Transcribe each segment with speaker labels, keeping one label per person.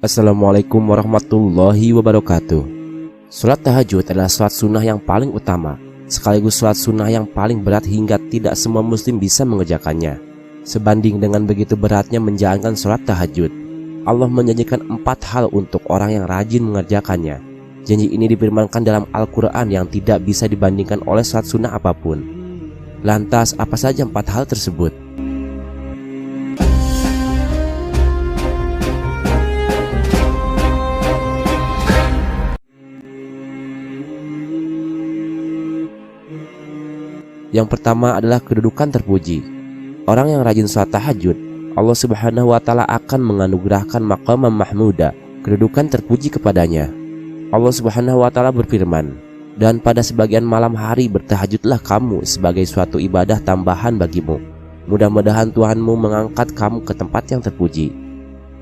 Speaker 1: Assalamualaikum warahmatullahi wabarakatuh. Sholat tahajud adalah sholat sunnah yang paling utama, sekaligus sholat sunnah yang paling berat hingga tidak semua muslim bisa mengerjakannya. Sebanding dengan begitu beratnya menjalankan sholat tahajud, Allah menjanjikan 4 hal untuk orang yang rajin mengerjakannya. Janji ini difirmankan dalam Al-Quran yang tidak bisa dibandingkan oleh sholat sunnah apapun. Lantas apa saja 4 hal tersebut? Yang pertama adalah kedudukan terpuji. Orang yang rajin sholat tahajud, Allah Subhanahu wa Ta'ala akan menganugerahkan maqam mahmuda, kedudukan terpuji kepadanya. Allah Subhanahu wa Ta'ala berfirman, "Dan pada sebagian malam hari bertahajudlah kamu sebagai suatu ibadah tambahan bagimu. Mudah-mudahan Tuhanmu mengangkat kamu ke tempat yang terpuji."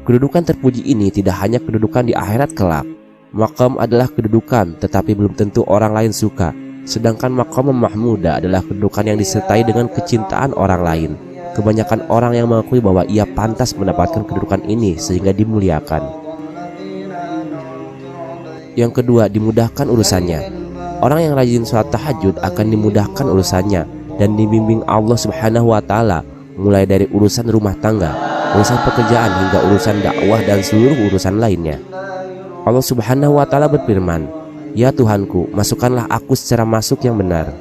Speaker 1: Kedudukan terpuji ini tidak hanya kedudukan di akhirat kelak. Maqam adalah kedudukan, tetapi belum tentu orang lain suka. Sedangkan maqam mahmuda adalah kedudukan yang disertai dengan kecintaan orang lain. Kebanyakan orang yang mengakui bahwa ia pantas mendapatkan kedudukan ini sehingga dimuliakan. Yang kedua, dimudahkan urusannya. Orang yang rajin sholat tahajud akan dimudahkan urusannya dan dibimbing Allah Subhanahu wa Ta'ala, mulai dari urusan rumah tangga, urusan pekerjaan hingga urusan dakwah dan seluruh urusan lainnya. Allah Subhanahu wa Ta'ala berfirman, "Ya Tuhanku, masukkanlah aku secara masuk yang benar."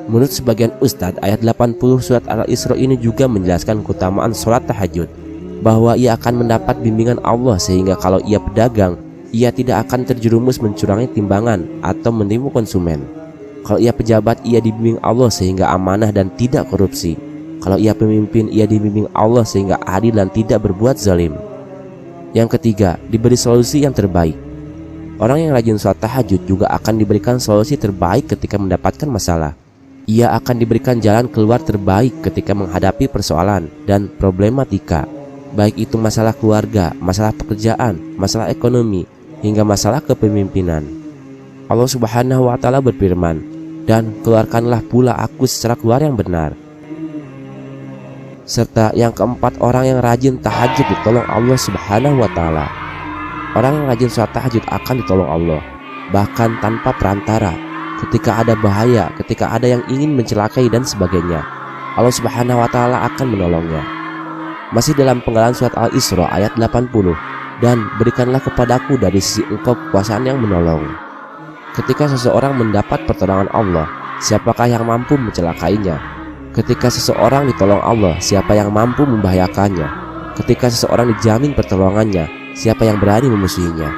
Speaker 1: Menurut sebagian ustadz, ayat 80 surat Al-Isra ini juga menjelaskan keutamaan sholat tahajud, bahwa ia akan mendapat bimbingan Allah sehingga kalau ia pedagang, ia tidak akan terjerumus mencurangi timbangan atau menipu konsumen. Kalau ia pejabat, ia dibimbing Allah sehingga amanah dan tidak korupsi. Kalau ia pemimpin, ia dibimbing Allah sehingga adil dan tidak berbuat zalim. Yang ketiga, diberi solusi yang terbaik. Orang yang rajin sholat tahajud juga akan diberikan solusi terbaik ketika mendapatkan masalah. Ia akan diberikan jalan keluar terbaik ketika menghadapi persoalan dan problematika, baik itu masalah keluarga, masalah pekerjaan, masalah ekonomi, hingga masalah kepemimpinan. Allah Subhanahu wa Ta'ala berfirman, "Dan keluarkanlah pula aku secara keluar yang benar." Serta yang keempat, orang yang rajin tahajud ditolong Allah Subhanahu wa Ta'ala. Orang yang rajin sholat tahajud akan ditolong Allah, bahkan tanpa perantara. Ketika ada bahaya, ketika ada yang ingin mencelakai dan sebagainya, Allah Subhanahu wa Ta'ala akan menolongnya. Masih dalam penggalan surat Al-Isra ayat 80, "Dan berikanlah kepadaku dari sisi engkau kekuasaan yang menolong." Ketika seseorang mendapat pertolongan Allah, siapakah yang mampu mencelakainya? Ketika seseorang ditolong Allah, siapa yang mampu membahayakannya? Ketika seseorang dijamin pertolongannya, siapa yang berani memusuhinya?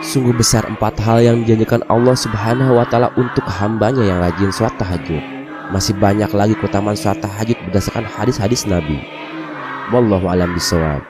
Speaker 1: Sungguh besar 4 hal yang dijanjikan Allah Subhanahu wa Ta'ala untuk hambanya yang rajin sholat tahajud. Masih banyak lagi keutamaan sholat tahajud berdasarkan hadis-hadis Nabi. Wallahu a'lam bishawab.